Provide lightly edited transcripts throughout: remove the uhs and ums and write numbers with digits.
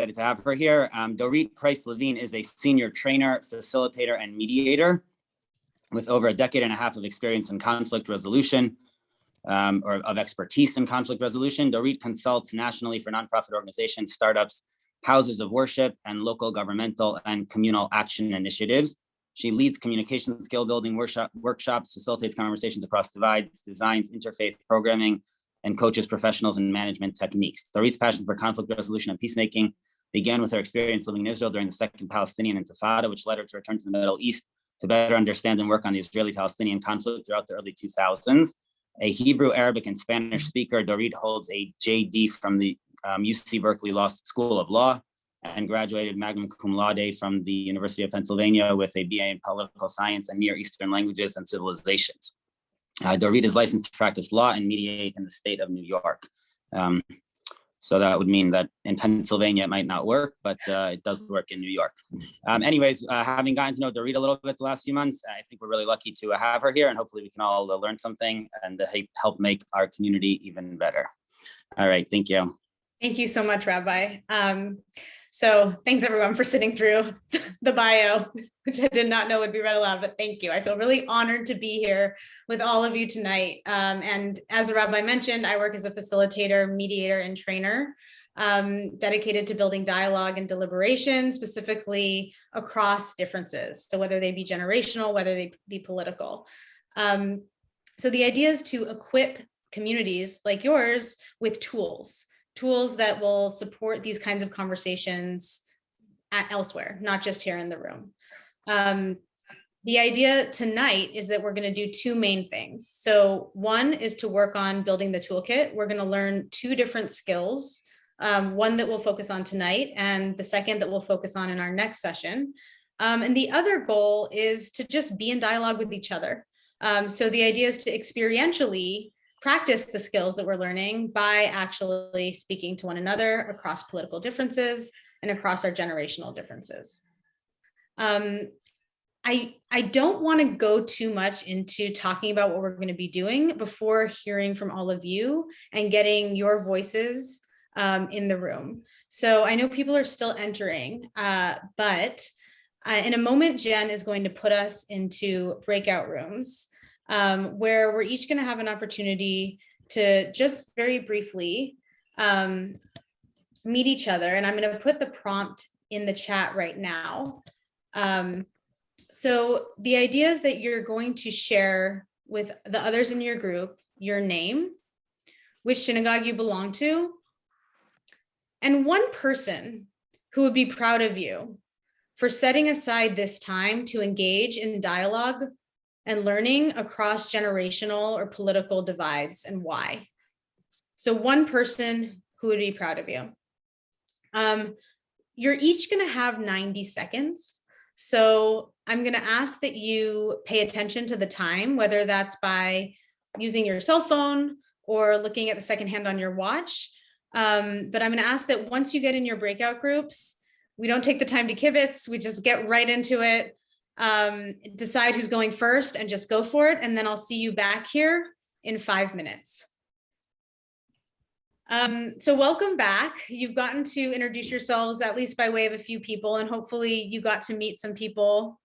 excited to have her here. Dorit Price-Levine is a senior trainer, facilitator, and mediator with over a decade and a half of experience in conflict resolution, or of expertise in conflict resolution. Dorit consults nationally for nonprofit organizations, startups, houses of worship, and local governmental and communal action initiatives. She leads communication skill building workshops, facilitates conversations across divides, designs interfaith programming, and coaches professionals in management techniques. Dorit's passion for conflict resolution and peacemaking began with her experience living in Israel during the Second Palestinian Intifada, which led her to return to the Middle East to better understand and work on the Israeli-Palestinian conflict throughout the early 2000s. A Hebrew, Arabic, and Spanish speaker, Dorit holds a JD from the UC Berkeley Law School of Law and graduated magna cum laude from the University of Pennsylvania with a BA in political science and Near Eastern languages and civilizations. Dorit is licensed to practice law and mediate in the state of New York. So that would mean that in Pennsylvania, it might not work, but it does work in New York. Anyways, having gotten to know Dorit a little bit the last few months, I think we're really lucky to have her here, and hopefully we can all learn something and help make our community even better. All right, thank you. Thank you so much, Rabbi. So thanks everyone for sitting through the bio, which I did not know would be read aloud, but thank you. I feel really honored to be here with all of you tonight. And as the Rabbi mentioned, I work as a facilitator, mediator, and trainer, dedicated to building dialogue and deliberation, specifically across differences. So whether they be generational, whether they be political. So the idea is to equip communities like yours with tools that will support these kinds of conversations elsewhere, not just here in the room. The idea tonight is that we're going to do two main things. So one is to work on building the toolkit. We're going to learn two different skills, one that we'll focus on tonight and the second that we'll focus on in our next session. And the other goal is to just be in dialogue with each other. So the idea is to experientially practice the skills that we're learning by actually speaking to one another across political differences and across our generational differences. I don't want to go too much into talking about what we're going to be doing before hearing from all of you and getting your voices in the room. So I know people are still entering, but in a moment, Jen is going to put us into breakout rooms. Where we're each going to have an opportunity to just very briefly meet each other. And I'm going to put the prompt in the chat right now. So the idea is that you're going to share with the others in your group your name, which synagogue you belong to, and one person who would be proud of you for setting aside this time to engage in dialogue and learning across generational or political divides, and why. So one person who would be proud of you. You're each going to have 90 seconds. So I'm going to ask that you pay attention to the time, whether that's by using your cell phone or looking at the second hand on your watch. But I'm going to ask that once you get in your breakout groups, we don't take the time to kibitz, we just get right into it. Decide who's going first and just go for it. And then I'll see you back here in 5 minutes. So welcome back. You've gotten to introduce yourselves, at least by way of a few people, and hopefully you got to meet some people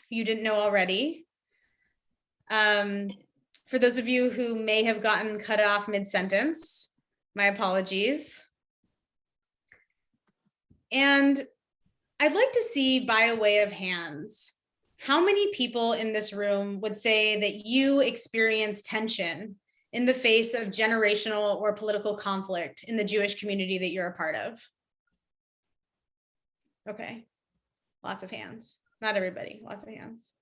you didn't know already. For those of you who may have gotten cut off mid-sentence, my apologies. And I'd like to see, by a way of hands, how many people in this room would say that you experience tension in the face of generational or political conflict in the Jewish community that you're a part of? Okay, lots of hands. Not everybody, lots of hands.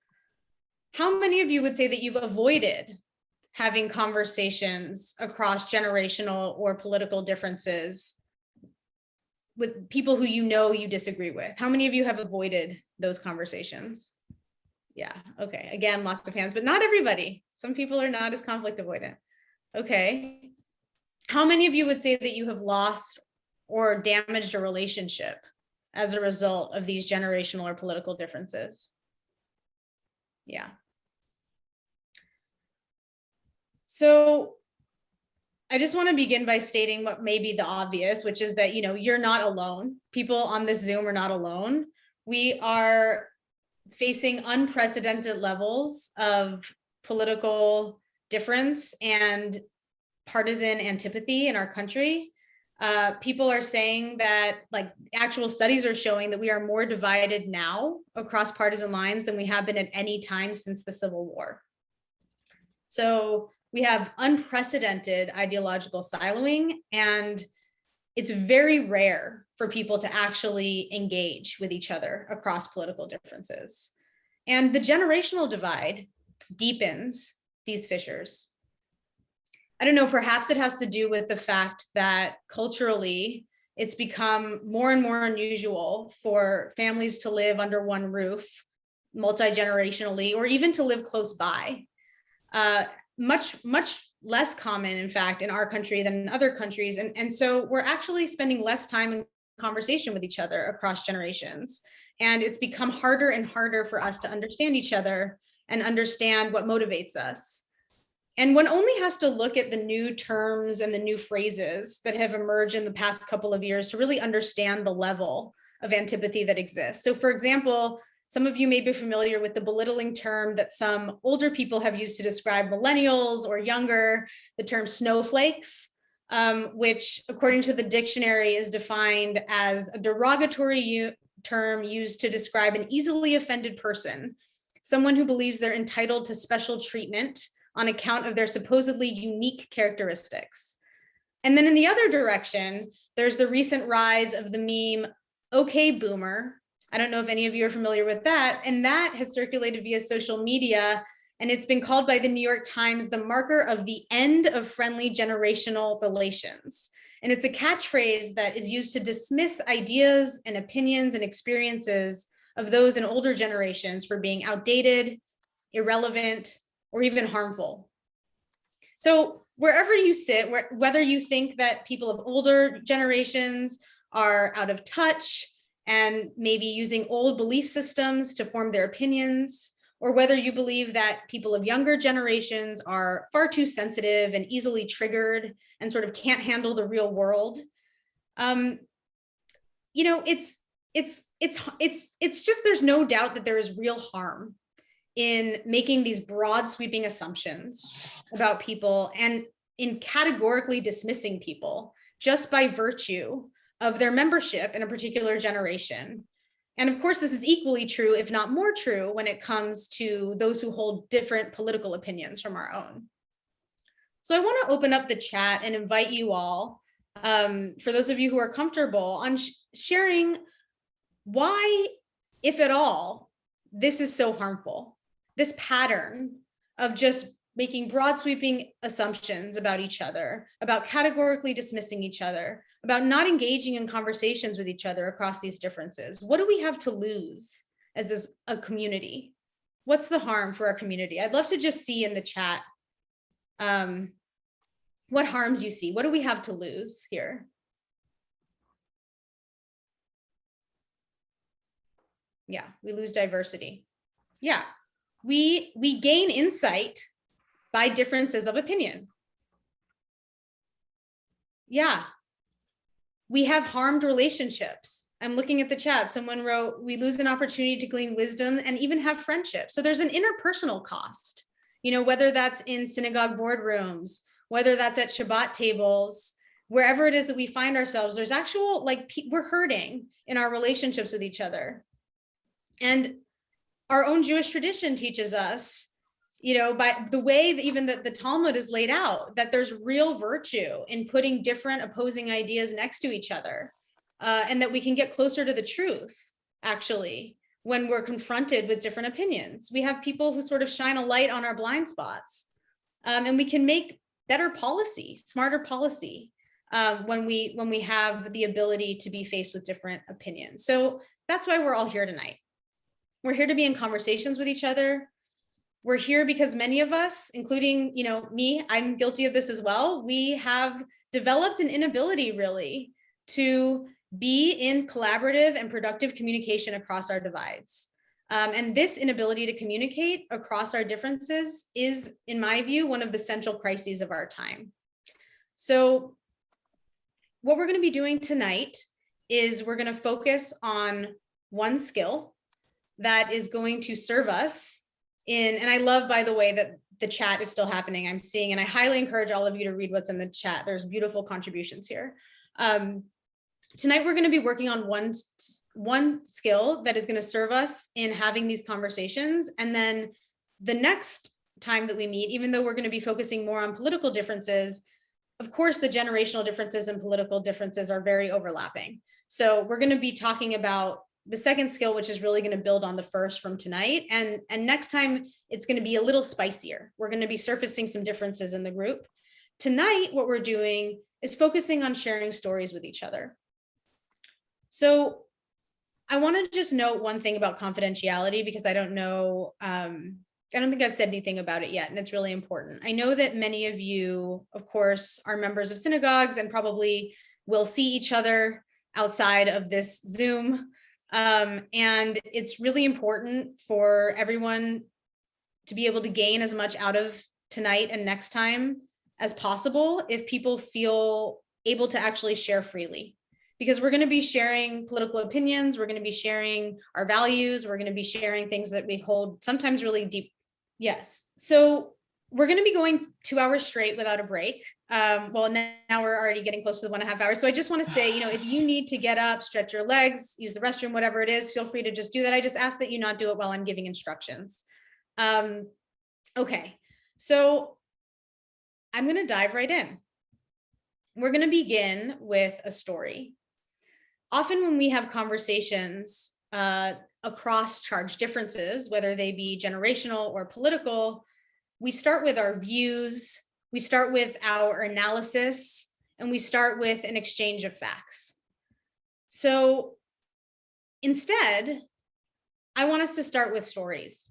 How many of you would say that you've avoided having conversations across generational or political differences with people who you know you disagree with? How many of you have avoided those conversations? Yeah, okay, again, lots of hands, but not everybody. Some people are not as conflict avoidant. Okay, how many of you would say that you have lost or damaged a relationship as a result of these generational or political differences? Yeah. So I just want to begin by stating what may be the obvious, which is that, you're not alone. People on this Zoom are not alone. We are facing unprecedented levels of political difference and partisan antipathy in our country. People are saying that, like, actual studies are showing that we are more divided now across partisan lines than we have been at any time since the Civil War. So we have unprecedented ideological siloing, and it's very rare for people to actually engage with each other across political differences. And the generational divide deepens these fissures. I don't know, perhaps it has to do with the fact that culturally, it's become more and more unusual for families to live under one roof, multi-generationally, or even to live close by. Much less common, in fact, in our country than in other countries. And so we're actually spending less time in conversation with each other across generations. And it's become harder and harder for us to understand each other and understand what motivates us. And one only has to look at the new terms and the new phrases that have emerged in the past couple of years to really understand the level of antipathy that exists. So, for example, some of you may be familiar with the belittling term that some older people have used to describe millennials or younger, the term snowflakes, which, according to the dictionary, is defined as a derogatory term used to describe an easily offended person, someone who believes they're entitled to special treatment on account of their supposedly unique characteristics. And then in the other direction, there's the recent rise of the meme, "Okay, boomer." I don't know if any of you are familiar with that. And that has circulated via social media. And it's been called by the New York Times the marker of the end of friendly generational relations. And it's a catchphrase that is used to dismiss ideas and opinions and experiences of those in older generations for being outdated, irrelevant, or even harmful. So wherever you sit, whether you think that people of older generations are out of touch and maybe using old belief systems to form their opinions, or whether you believe that people of younger generations are far too sensitive and easily triggered and sort of can't handle the real world, it's just, there's no doubt that there is real harm in making these broad sweeping assumptions about people and in categorically dismissing people just by virtue of their membership in a particular generation. And of course, this is equally true, if not more true, when it comes to those who hold different political opinions from our own. So I want to open up the chat and invite you all, for those of you who are comfortable, on sharing why, if at all, this is so harmful. This pattern of just making broad sweeping assumptions about each other, about categorically dismissing each other, about not engaging in conversations with each other across these differences. What do we have to lose as a community? What's the harm for our community? I'd love to just see in the chat what harms you see. What do we have to lose here? Yeah, we lose diversity. Yeah. We gain insight by differences of opinion. Yeah. We have harmed relationships. I'm looking at the chat. Someone wrote, we lose an opportunity to glean wisdom and even have friendship. So there's an interpersonal cost, whether that's in synagogue boardrooms, whether that's at Shabbat tables, wherever it is that we find ourselves, there's actual, we're hurting in our relationships with each other. And our own Jewish tradition teaches us, by the way that even the Talmud is laid out, that there's real virtue in putting different opposing ideas next to each other, and that we can get closer to the truth, actually, when we're confronted with different opinions. We have people who sort of shine a light on our blind spots, and we can make better policy, smarter policy, when we have the ability to be faced with different opinions. So that's why we're all here tonight. We're here to be in conversations with each other. We're here because many of us, including, me, I'm guilty of this as well. We have developed an inability really to be in collaborative and productive communication across our divides. And this inability to communicate across our differences is, in my view, one of the central crises of our time. So what we're going to be doing tonight is we're going to focus on one skill that is going to serve us in, and I love, by the way, that the chat is still happening. I'm seeing, and I highly encourage all of you to read what's in the chat. There's beautiful contributions here. Tonight, we're going to be working on one skill that is going to serve us in having these conversations. And then the next time that we meet, even though we're going to be focusing more on political differences, of course, the generational differences and political differences are very overlapping. So we're going to be talking about the second skill, which is really going to build on the first from tonight. And next time, it's going to be a little spicier. We're going to be surfacing some differences in the group. Tonight, what we're doing is focusing on sharing stories with each other. So I want to just note one thing about confidentiality, because I don't know, I don't think I've said anything about it yet, and it's really important. I know that many of you, of course, are members of synagogues and probably will see each other outside of this Zoom. And it's really important for everyone to be able to gain as much out of tonight and next time as possible if people feel able to actually share freely. Because we're going to be sharing political opinions, we're going to be sharing our values, we're going to be sharing things that we hold sometimes really deep. Yes. So we're going to be going 2 hours straight without a break. Well, now we're already getting close to the 1.5 hours. So I just want to say, if you need to get up, stretch your legs, use the restroom, whatever it is, feel free to just do that. I just ask that you not do it while I'm giving instructions. Okay. So I'm going to dive right in. We're going to begin with a story. Often when we have conversations across charged differences, whether they be generational or political, we start with our views, we start with our analysis, and we start with an exchange of facts. So instead, I want us to start with stories.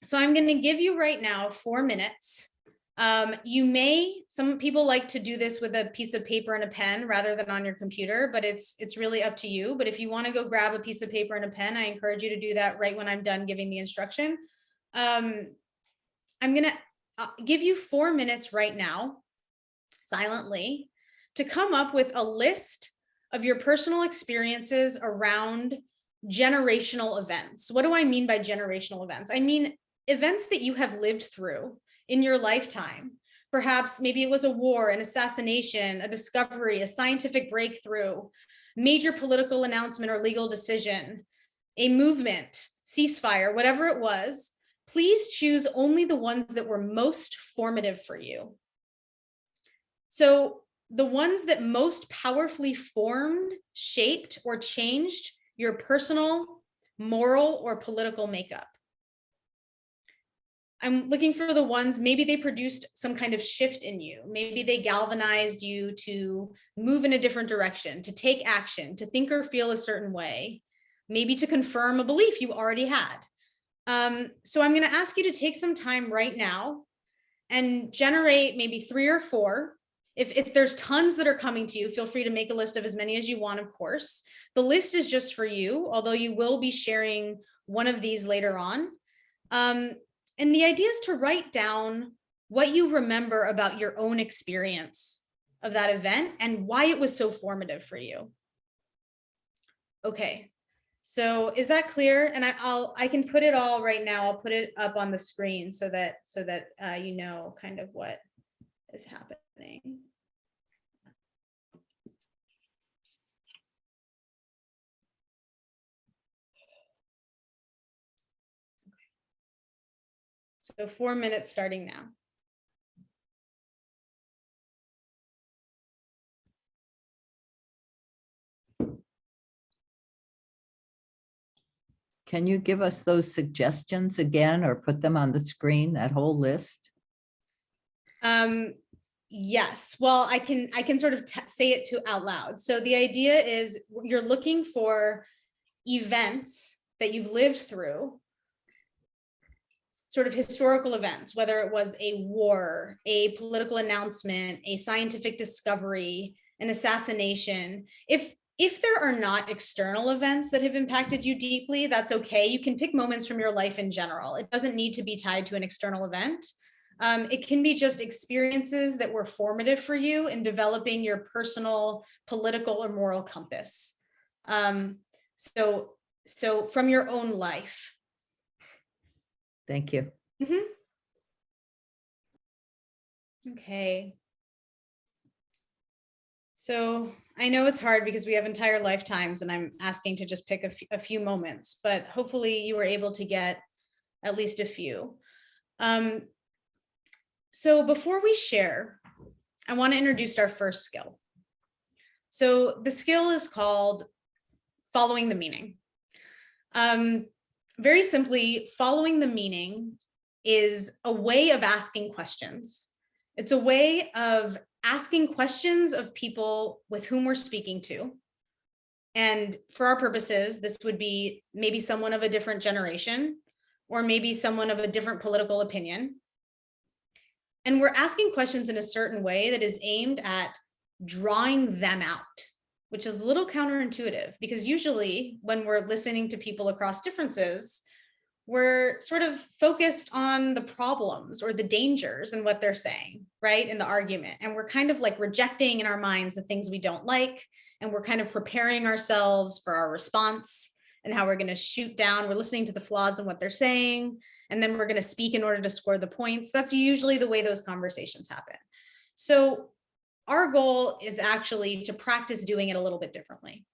So I'm going to give you right now 4 minutes. Some people like to do this with a piece of paper and a pen rather than on your computer, but it's really up to you. But if you want to go grab a piece of paper and a pen, I encourage you to do that right when I'm done giving the instruction. I'm going to give you 4 minutes right now, silently, to come up with a list of your personal experiences around generational events. What do I mean by generational events? I mean events that you have lived through in your lifetime. Perhaps maybe it was a war, an assassination, a discovery, a scientific breakthrough, major political announcement or legal decision, a movement, ceasefire, whatever it was. Please choose only the ones that were most formative for you. So the ones that most powerfully formed, shaped, or changed your personal, moral, or political makeup. I'm looking for the ones, maybe they produced some kind of shift in you. Maybe they galvanized you to move in a different direction, to take action, to think or feel a certain way, maybe to confirm a belief you already had. So I'm going to ask you to take some time right now and generate maybe 3 or 4. If there's tons that are coming to you, feel free to make a list of as many as you want, of course. The list is just for you, although you will be sharing one of these later on. And the idea is to write down what you remember about your own experience of that event and why it was so formative for you. Okay, so is that clear? And I can put it all right now. I'll put it up on the screen so that you know kind of what is happening. So 4 minutes starting now. Can you give us those suggestions again or put them on the screen, that whole list? Yes, well, I can sort of say it out loud. So the idea is you're looking for events that you've lived through, sort of historical events, whether it was a war, a political announcement, a scientific discovery, an assassination. If there are not external events that have impacted you deeply, that's okay. You can pick moments from your life in general. It doesn't need to be tied to an external event. It can be just experiences that were formative for you in developing your personal, political, or moral compass. So from your own life. Thank you. Okay. So I know it's hard because we have entire lifetimes and I'm asking to just pick a few moments, but hopefully you were able to get at least a few. So before we share, I want to introduce our first skill. So the skill is called following the meaning. Very simply, following the meaning is a way of asking questions. It's a way of asking questions of people with whom we're speaking to. And for our purposes, this would be maybe someone of a different generation, or maybe someone of a different political opinion. And we're asking questions in a certain way that is aimed at drawing them out, which is a little counterintuitive, because usually when we're listening to people across differences, we're sort of focused on the problems or the dangers in what they're saying, right, in the argument. And we're kind of like rejecting in our minds the things we don't like, and we're kind of preparing ourselves for our response and how we're going to shoot down. We're listening to the flaws in what they're saying, and then we're going to speak in order to score the points. That's usually the way those conversations happen. So our goal is actually to practice doing it a little bit differently.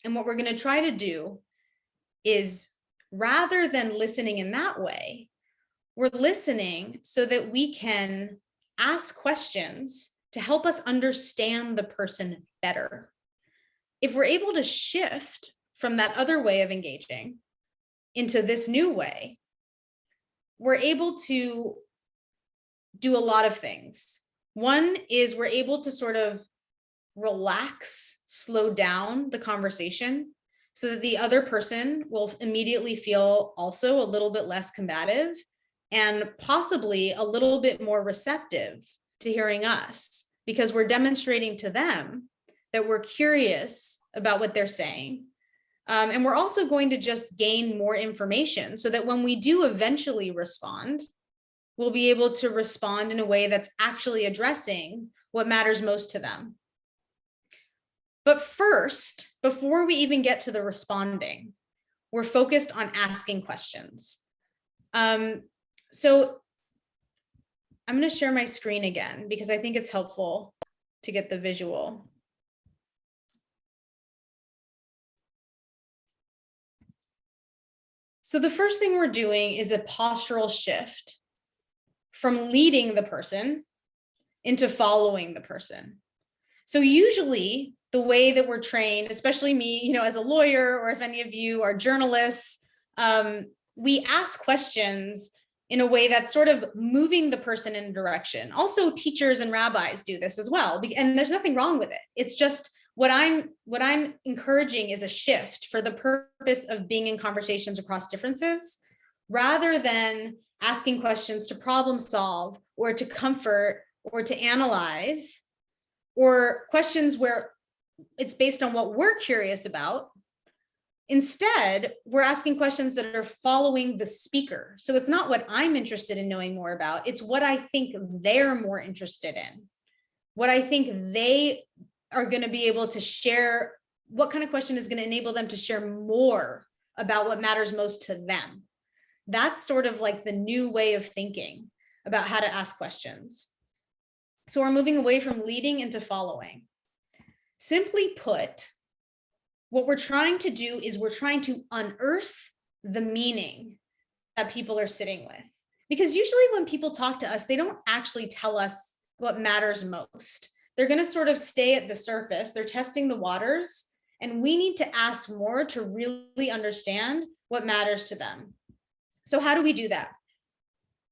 And what we're going to try to do is, rather than listening in that way, we're listening so that we can ask questions to help us understand the person better. If we're able to shift from that other way of engaging into this new way, we're able to do a lot of things. One is we're able to sort of relax, slow down the conversation so that the other person will immediately feel also a little bit less combative and possibly a little bit more receptive to hearing us, because we're demonstrating to them that we're curious about what they're saying. And we're also going to just gain more information so that when we do eventually respond, we'll be able to respond in a way that's actually addressing what matters most to them. But first, before we even get to the responding, we're focused on asking questions. So I'm going to share my screen again because I think it's helpful to get the visual. So the first thing we're doing is a postural shift from leading the person into following the person. So usually the way that we're trained, especially me, as a lawyer, or if any of you are journalists, we ask questions in a way that's sort of moving the person in a direction. Also, teachers and rabbis do this as well, and there's nothing wrong with it. It's just what I'm encouraging is a shift for the purpose of being in conversations across differences, rather than asking questions to problem solve or to comfort or to analyze, or questions where it's based on what we're curious about. Instead, we're asking questions that are following the speaker. So it's not what I'm interested in knowing more about, it's what I think they're more interested in, what I think they are going to be able to share, what kind of question is going to enable them to share more about what matters most to them. That's sort of like the new way of thinking about how to ask questions. So we're moving away from leading into following. Simply put, what we're trying to do is we're trying to unearth the meaning that people are sitting with. Because usually when people talk to us, they don't actually tell us what matters most. They're going to sort of stay at the surface. They're testing the waters, and we need to ask more to really understand what matters to them. So how do we do that?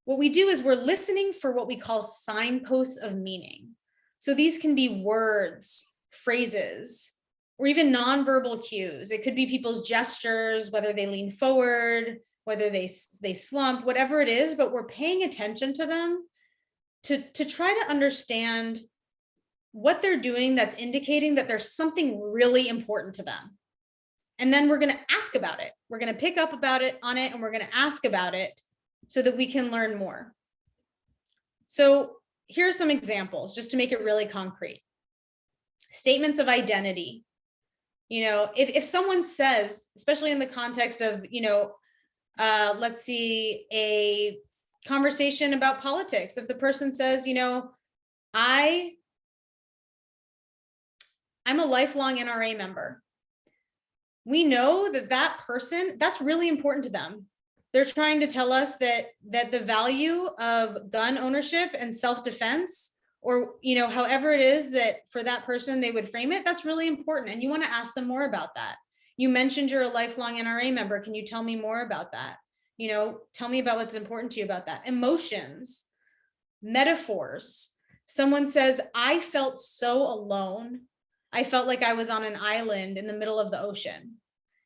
What we do is we're listening for what we call signposts of meaning. So these can be words, phrases, or even nonverbal cues. It could be people's gestures, whether they lean forward, whether they slump, whatever it is, but we're paying attention to them to try to understand what they're doing that's indicating that there's something really important to them. And then we're going to ask about it. We're going to pick up on it, and we're going to ask about it so that we can learn more. So here are some examples, just to make it really concrete. Statements of identity. If someone says, especially in the context of, let's see, a conversation about politics. If the person says, I'm a lifelong NRA member. We know that person, that's really important to them. They're trying to tell us that the value of gun ownership and self-defense, or, however it is that for that person they would frame it, that's really important. And you want to ask them more about that. You mentioned you're a lifelong NRA member. Can you tell me more about that? Tell me about what's important to you about that. Emotions, metaphors. Someone says, I felt so alone. I felt like I was on an island in the middle of the ocean.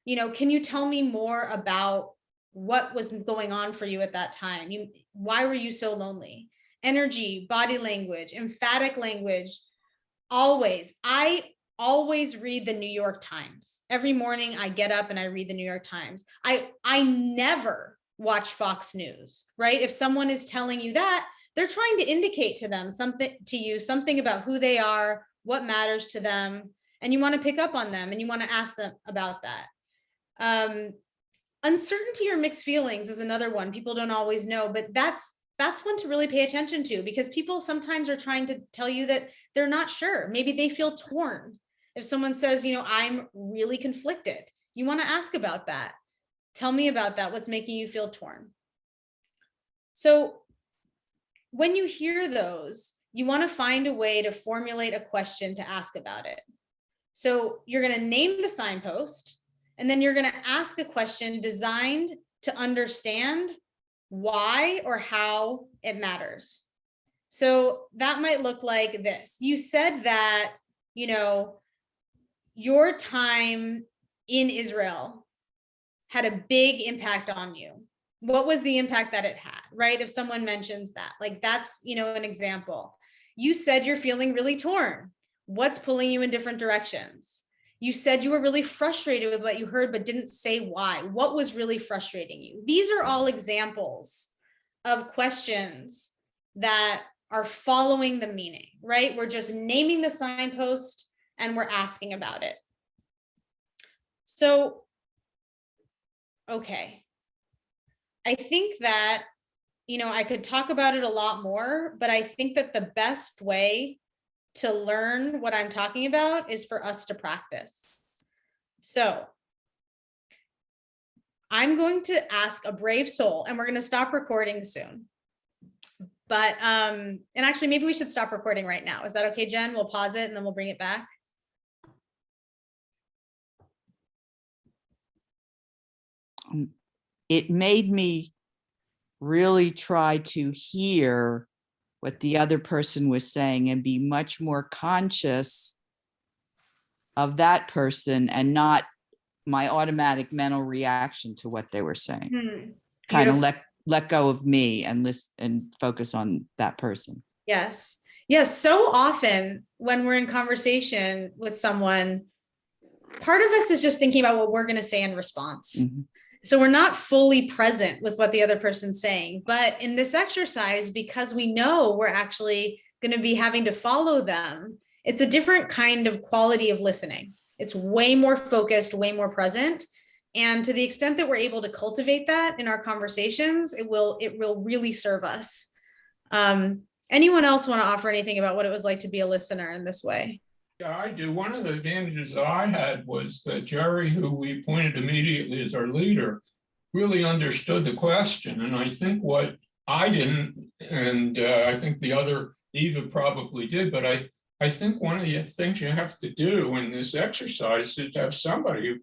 Can you tell me more about what was going on for you at that time? Why were you so lonely? Energy, body language, emphatic language. Always. I always read the New York Times. Every morning I get up and I read the New York Times. I never watch Fox News, right? If someone is telling you that, they're trying to indicate something about who they are, what matters to them, and you want to pick up on them and you want to ask them about that. Uncertainty or mixed feelings is another one. People don't always know, but that's one to really pay attention to, because people sometimes are trying to tell you that they're not sure. Maybe they feel torn. If someone says, I'm really conflicted, you want to ask about that. Tell me about that. What's making you feel torn? So when you hear those, you want to find a way to formulate a question to ask about it. So you're going to name the signpost, and then you're going to ask a question designed to understand why or how it matters. So that might look like this. You said that, your time in Israel had a big impact on you. What was the impact that it had, right? If someone mentions that, like that's, an example. You said you're feeling really torn. What's pulling you in different directions? You said you were really frustrated with what you heard, but didn't say why. What was really frustrating you? These are all examples of questions that are following the meaning, right? We're just naming the signpost and we're asking about it. So, okay. I think that, I could talk about it a lot more, but I think that the best way to learn what I'm talking about is for us to practice. So I'm going to ask a brave soul, and we're going to stop recording soon. But, and actually maybe we should stop recording right now. Is that okay, Jen? We'll pause it and then we'll bring it back. It made me really try to hear what the other person was saying and be much more conscious of that person and not my automatic mental reaction to what they were saying. Kind of let go of me and listen and focus on that person. Yes. Yes. So often when we're in conversation with someone, part of us is just thinking about what we're going to say in response. Mm-hmm. So we're not fully present with what the other person's saying. But in this exercise, because we know we're actually going to be having to follow them, it's a different kind of quality of listening. It's way more focused, way more present. And to the extent that we're able to cultivate that in our conversations, it will really serve us. Anyone else want to offer anything about what it was like to be a listener in this way? Yeah, I do. One of the advantages that I had was that Jerry, who we appointed immediately as our leader, really understood the question. And I think what I didn't, and I think the other Eva probably did, but I think one of the things you have to do in this exercise is to have somebody who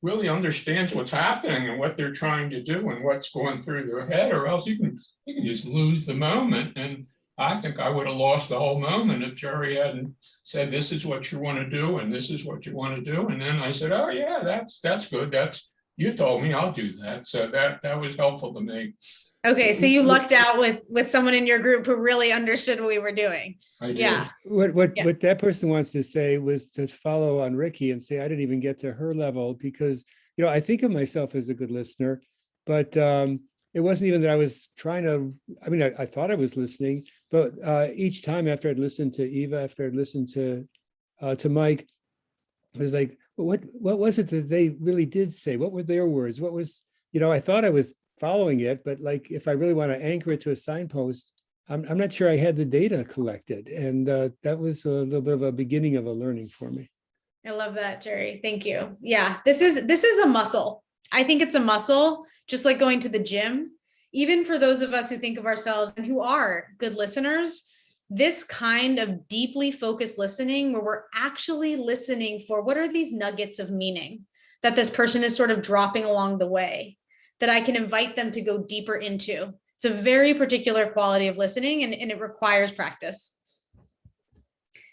really understands what's happening and what they're trying to do and what's going through their head, or else you can just lose the moment. And I think I would have lost the whole moment if Jerry hadn't said, this is what you want to do, and this is what you want to do. And then I said, oh yeah, that's good. You told me, I'll do that. So that was helpful to me. Okay, so you lucked out with someone in your group who really understood what we were doing. I did. Yeah. What that person wants to say was to follow on Ricky and say, I didn't even get to her level because, I think of myself as a good listener, but it wasn't even that I was trying to, I mean, I thought I was listening, but each time after I'd listened to Eva, after I'd listened to Mike, it was like, what was it that they really did say? What were their words? What was, I thought I was following it, but like, if I really want to anchor it to a signpost, I'm not sure I had the data collected. And that was a little bit of a beginning of a learning for me. I love that, Jerry. Thank you. Yeah, this is a muscle. I think it's a muscle, just like going to the gym. Even for those of us who think of ourselves and who are good listeners, this kind of deeply focused listening, where we're actually listening for what are these nuggets of meaning that this person is sort of dropping along the way, that I can invite them to go deeper into. It's a very particular quality of listening, and it requires practice.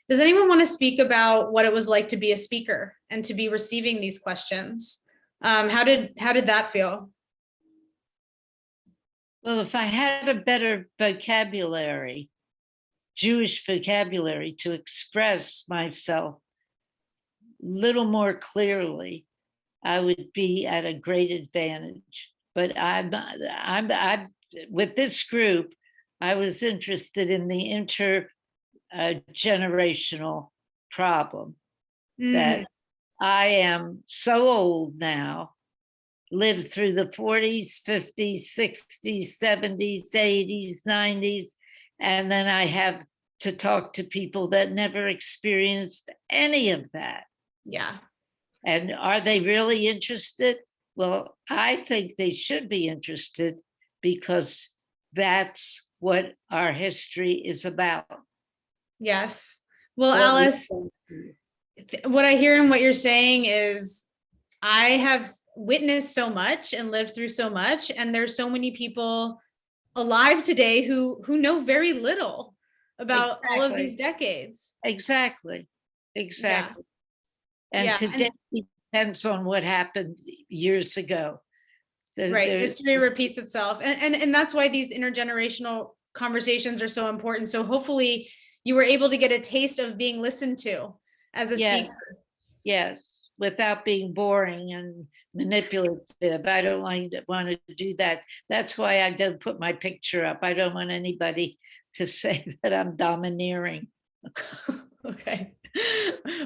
Does anyone want to speak about what it was like to be a speaker and to be receiving these questions? How did that feel? Well, if I had a better vocabulary, Jewish vocabulary, to express myself a little more clearly, I would be at a great advantage. But I'm with this group, I was interested in the intergenerational problem that I am so old now, lived through the 40s, 50s, 60s, 70s, 80s, 90s, and then I have to talk to people that never experienced any of that. Yeah. And are they really interested? Well, I think they should be interested, because that's what our history is about. Yes. Well, Alice, what I hear in what you're saying is I have witnessed so much and lived through so much, and there's so many people alive today who know very little about all of these decades. Exactly. Yeah. And Yeah, today depends on what happened years ago. Right. History repeats itself. And that's why these intergenerational conversations are so important. So hopefully you were able to get a taste of being listened to as a speaker. Yes, without being boring and manipulative. I don't want to do that. That's why I don't put my picture up. I don't want anybody to say that I'm domineering. Okay.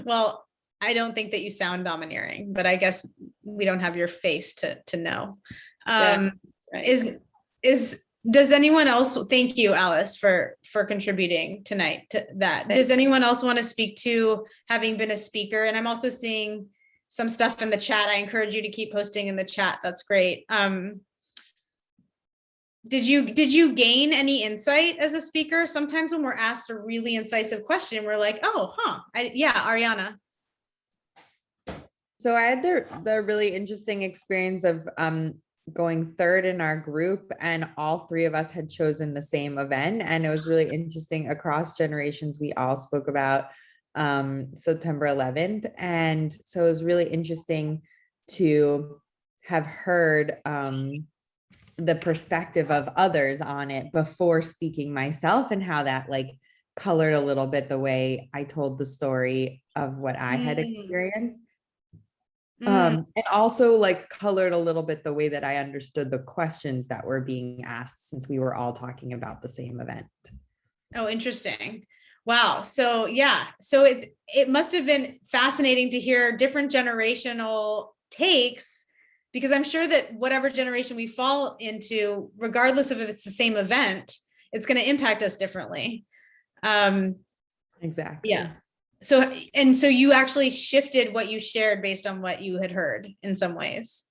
Well, I don't think that you sound domineering, but I guess we don't have your face to know. Right. Does anyone else, thank you, Alice, for contributing tonight to that. Does anyone else want to speak to having been a speaker? And I'm also seeing some stuff in the chat. I encourage you to keep posting in the chat. That's great. Did you gain any insight as a speaker? Sometimes when we're asked a really incisive question, we're like, oh, yeah, Ariana. So I had the really interesting experience of going third in our group, and all three of us had chosen the same event. And it was really interesting. Across generations, we all spoke about September 11th. And so it was really interesting to have heard the perspective of others on it before speaking myself, and how that like colored a little bit the way I told the story of what I had experienced. And also like colored a little bit the way that I understood the questions that were being asked, since we were all talking about the same event. Oh, interesting. Wow. So yeah, so it must have been fascinating to hear different generational takes, because I'm sure that whatever generation we fall into, regardless of if it's the same event, it's going to impact us differently. Exactly. Yeah. So you actually shifted what you shared based on what you had heard in some ways.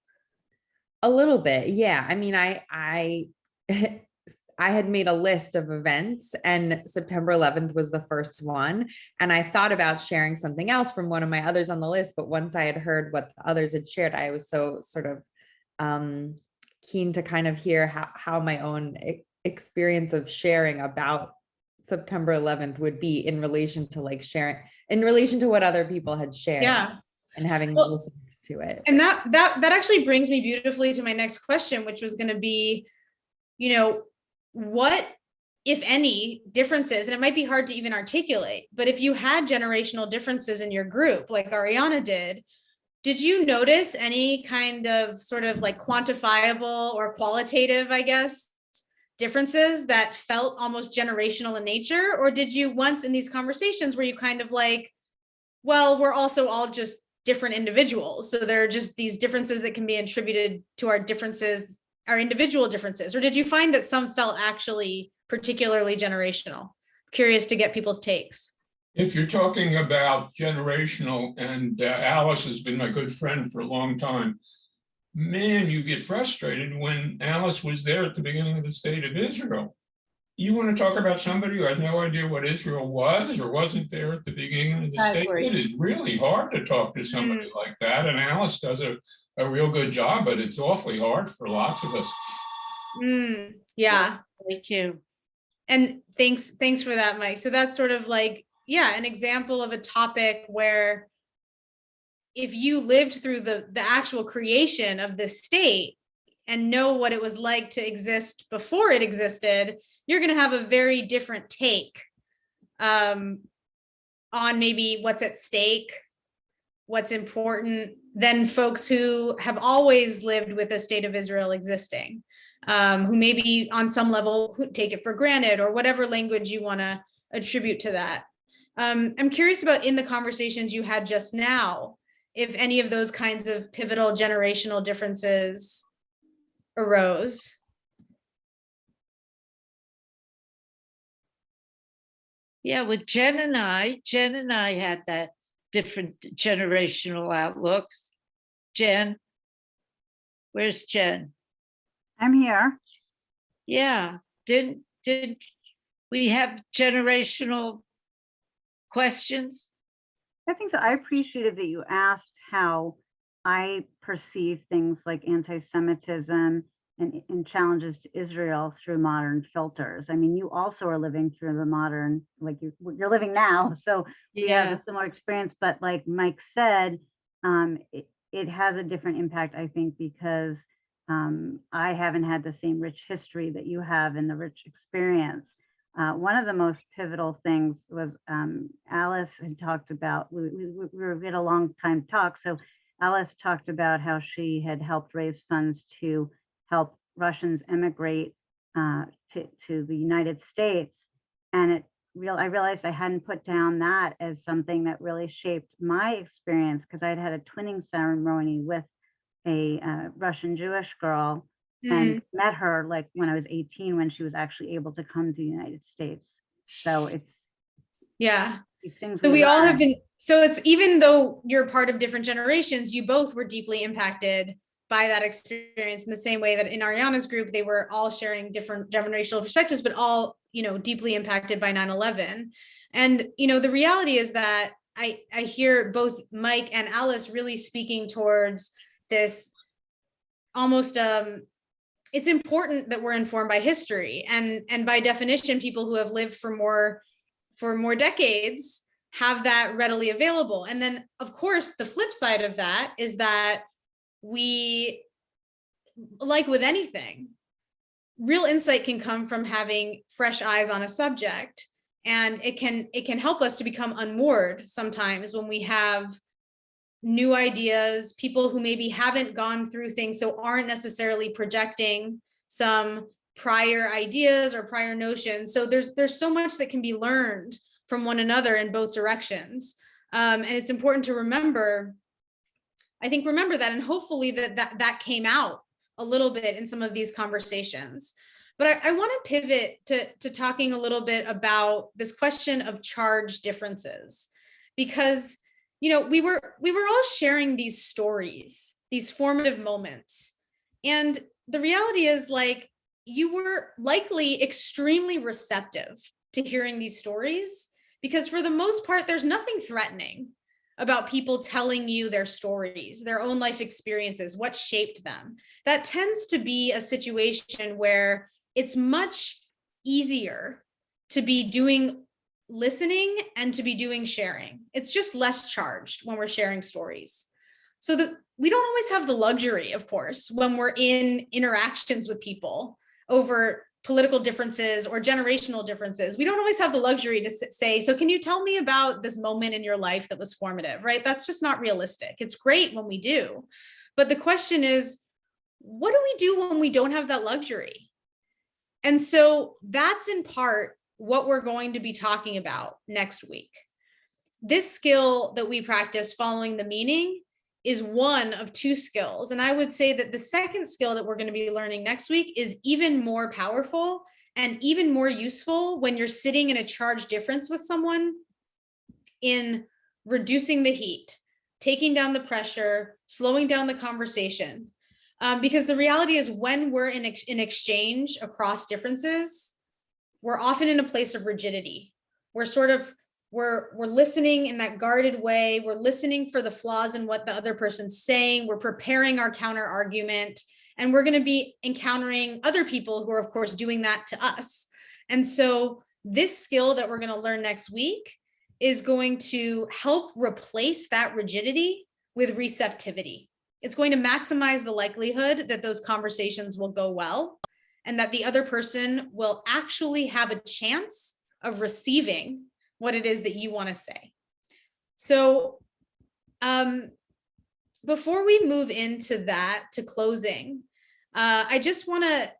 A little bit. Yeah. I mean, I had made a list of events, and September 11th was the first one. And I thought about sharing something else from one of my others on the list. But once I had heard what the others had shared, I was so sort of keen to kind of hear how my own experience of sharing about September 11th would be in relation to like sharing, in relation to what other people had shared. Yeah. And having listened to it. And that actually brings me beautifully to my next question, which was going to be, what, if any, differences, and it might be hard to even articulate, but if you had generational differences in your group, like Ariana did, did you notice any kind of sort of like quantifiable or qualitative, I guess, differences that felt almost generational in nature? Or did you once in these conversations were you kind of like, well, we're also all just different individuals, so there are just these differences that can be attributed to our differences, our individual differences? Or did you find that some felt actually particularly generational? Curious to get people's takes. If you're talking about generational, and Alice has been my good friend for a long time, man, you get frustrated when Alice was there at the beginning of the state of Israel. You want to talk about somebody who had no idea what Israel was or wasn't there at the beginning of the I state? agree. It is really hard to talk to somebody like that. And Alice does a real good job, but it's awfully hard for lots of us. Yeah. Thank you. And thanks for that, Mike. So that's sort of like, yeah, an example of a topic where if you lived through the actual creation of this state and know what it was like to exist before it existed, you're going to have a very different take on maybe what's at stake, what's important, than folks who have always lived with a state of Israel existing, who maybe on some level take it for granted, or whatever language you want to attribute to that. I'm curious about, in the conversations you had just now, if any of those kinds of pivotal generational differences arose. Yeah, with Jen and I had that different generational outlooks. Jen, where's Jen? I'm here. Yeah, did we have generational questions? I think so. I appreciated that you asked how I perceive things like anti-Semitism and challenges to Israel through modern filters. I mean, you also are living through the modern, like you're living now. So we have a similar experience, but like Mike said, it has a different impact, I think, because I haven't had the same rich history that you have and the rich experience. One of the most pivotal things was Alice had talked about, we had a long time talk. So Alice talked about how she had helped raise funds to help Russians emigrate to the United States. And I realized I hadn't put down that as something that really shaped my experience, because I'd had a twinning ceremony with a Russian Jewish girl and met her like when I was 18, when she was actually able to come to the United States. So it's, yeah. these things So we all have learn. been, so it's, even though you're part of different generations, you both were deeply impacted by that experience, in the same way that in Ariana's group, they were all sharing different generational perspectives, but all, deeply impacted by 9/11. And, the reality is that I hear both Mike and Alice really speaking towards this almost, it's important that we're informed by history, and by definition, people who have lived for more decades have that readily available. And then, of course, the flip side of that is that we, like with anything, real insight can come from having fresh eyes on a subject, and it can help us to become unmoored sometimes when we have new ideas, people who maybe haven't gone through things, so aren't necessarily projecting some prior ideas or prior notions. So there's so much that can be learned from one another in both directions. And it's important to remember that, and hopefully that came out a little bit in some of these conversations. But I want to pivot to talking a little bit about this question of charge differences, because we were all sharing these stories, these formative moments. And the reality is, like, you were likely extremely receptive to hearing these stories, because for the most part, there's nothing threatening about people telling you their stories, their own life experiences, what shaped them. That tends to be a situation where it's much easier to be doing listening and to be doing sharing. It's just less charged when we're sharing stories. So we don't always have the luxury, of course, when we're in interactions with people over political differences or generational differences, we don't always have the luxury to say, so can you tell me about this moment in your life that was formative, right? That's just not realistic. It's great when we do. But the question is, what do we do when we don't have that luxury? And so that's in part what we're going to be talking about next week. This skill that we practice, following the meaning, is one of two skills. And I would say that the second skill that we're going to be learning next week is even more powerful and even more useful when you're sitting in a charge difference with someone, in reducing the heat, taking down the pressure, slowing down the conversation. Because the reality is, when we're in exchange across differences, we're often in a place of rigidity. We're listening in that guarded way. We're listening for the flaws in what the other person's saying. We're preparing our counter argument, and we're going to be encountering other people who are, of course, doing that to us. And so this skill that we're going to learn next week is going to help replace that rigidity with receptivity. It's going to maximize the likelihood that those conversations will go well, and that the other person will actually have a chance of receiving what it is that you want to say. So before we move into that, to closing, I just want to,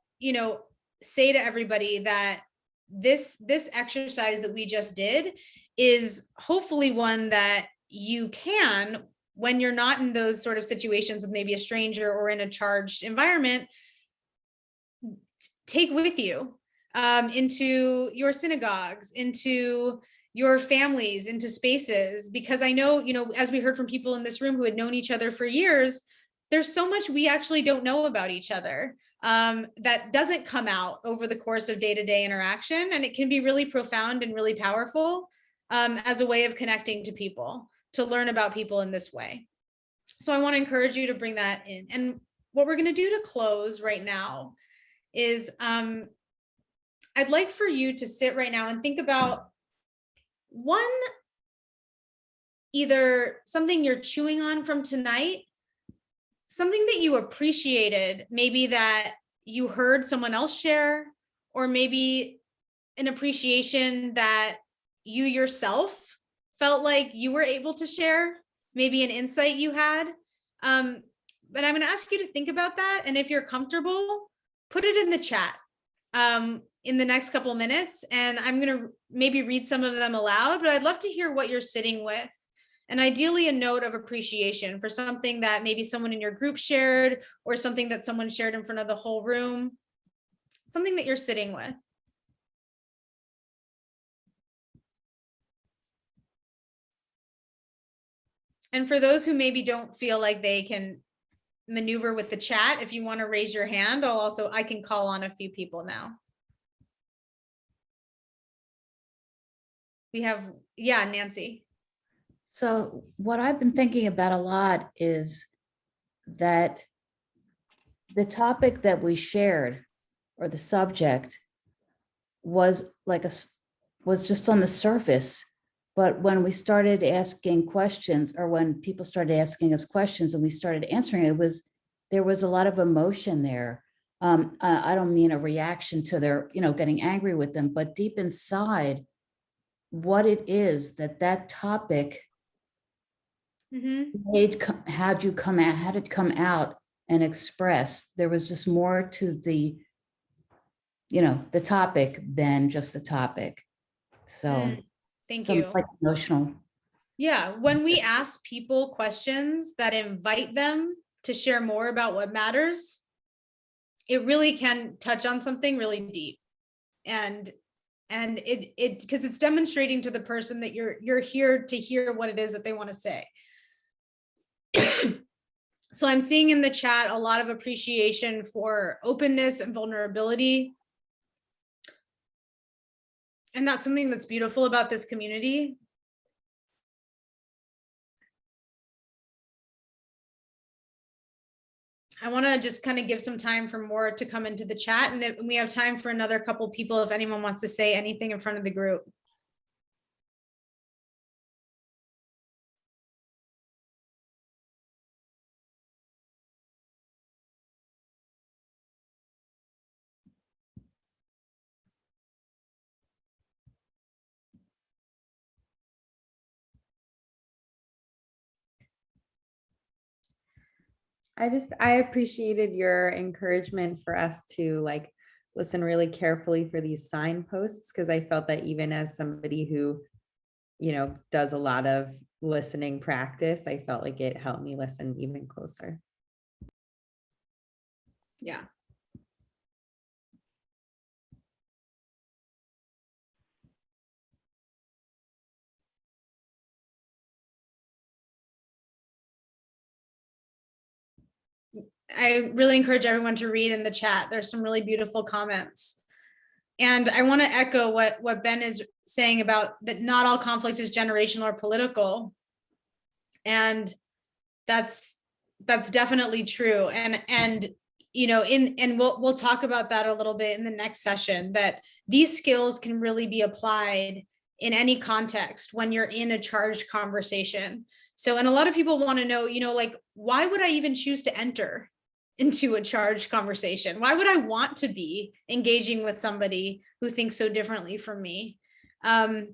say to everybody that this exercise that we just did is hopefully one that you can, when you're not in those sort of situations with maybe a stranger or in a charged environment, take with you into your synagogues, into your families, into spaces. Because I know, as we heard from people in this room who had known each other for years, there's so much we actually don't know about each other that doesn't come out over the course of day-to-day interaction. And it can be really profound and really powerful as a way of connecting to people, to learn about people in this way. So I want to encourage you to bring that in. And what we're going to do to close right now is I'd like for you to sit right now and think about one, either something you're chewing on from tonight, something that you appreciated, maybe that you heard someone else share, or maybe an appreciation that you yourself felt like you were able to share, maybe an insight you had. But I'm going to ask you to think about that. And if you're comfortable, put it in the chat in the next couple of minutes. And I'm going to maybe read some of them aloud, but I'd love to hear what you're sitting with. And ideally a note of appreciation for something that maybe someone in your group shared, or something that someone shared in front of the whole room, something that you're sitting with. And for those who maybe don't feel like they can maneuver with the chat, if you want to raise your hand, I can call on a few people now. We have, Nancy. So what I've been thinking about a lot is that the topic that we shared, or the subject, was just on the surface. But when we started asking questions, or when people started asking us questions and we started answering, there was a lot of emotion there. I don't mean a reaction to their, getting angry with them, but deep inside, what it is that topic had it come out and express. There was just more to the topic than just the topic. So Thank you. Quite emotional. Yeah, when we ask people questions that invite them to share more about what matters, it really can touch on something really deep. And it because it's demonstrating to the person that you're here to hear what it is that they want to say. So I'm seeing in the chat a lot of appreciation for openness and vulnerability. And that's something that's beautiful about this community. I want to just kind of give some time for more to come into the chat, and we have time for another couple people if anyone wants to say anything in front of the group. I appreciated your encouragement for us to like listen really carefully for these signposts, because I felt that even as somebody who, you know, does a lot of listening practice, I felt like it helped me listen even closer. Yeah. I really encourage everyone to read in the chat. There's some really beautiful comments. And I want to echo what Ben is saying about that not all conflict is generational or political. And that's definitely true. And you know, and we'll talk about that a little bit in the next session, that these skills can really be applied in any context when you're in a charged conversation. So, and a lot of people want to know, you know, like, why would I even choose to enter into a charged conversation? Why would I want to be engaging with somebody who thinks so differently from me? And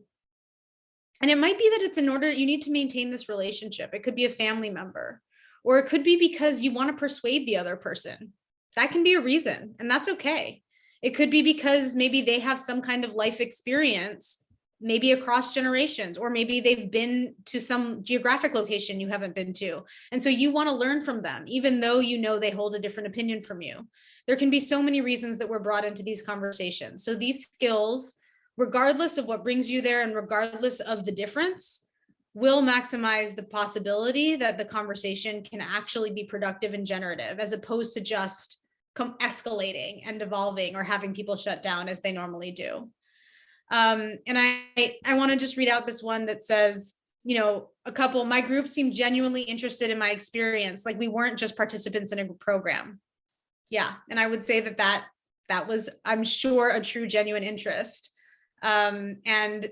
it might be that it's in order, you need to maintain this relationship. It could be a family member, or it could be because you want to persuade the other person. That can be a reason, and that's okay. It could be because maybe they have some kind of life experience, maybe across generations, or maybe they've been to some geographic location you haven't been to. And so you want to learn from them, even though you know they hold a different opinion from you. There can be so many reasons that we're brought into these conversations. So these skills, regardless of what brings you there and regardless of the difference, will maximize the possibility that the conversation can actually be productive and generative, as opposed to just escalating and evolving or having people shut down as they normally do. And I want to just read out this one that says, you know, my group seemed genuinely interested in my experience. Like, we weren't just participants in a program. Yeah. And I would say that was, I'm sure, a true, genuine interest. And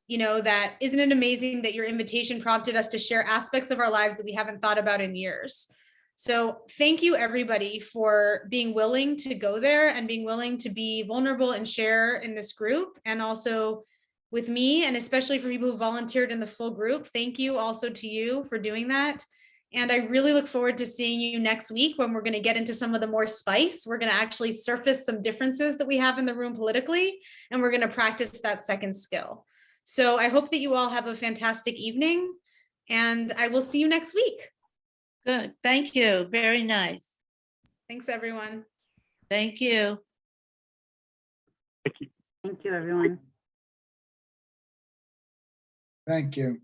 you know, that isn't it amazing that your invitation prompted us to share aspects of our lives that we haven't thought about in years. So thank you, everybody, for being willing to go there and being willing to be vulnerable and share in this group, and also with me, and especially for people who volunteered in the full group. Thank you also to you for doing that. And I really look forward to seeing you next week, when we're going to get into some of the more spice. We're going to actually surface some differences that we have in the room politically, and we're going to practice that second skill. So I hope that you all have a fantastic evening, and I will see you next week. Good. Thank you. Very nice. Thanks, everyone. Thank you. Thank you, everyone. Thank you.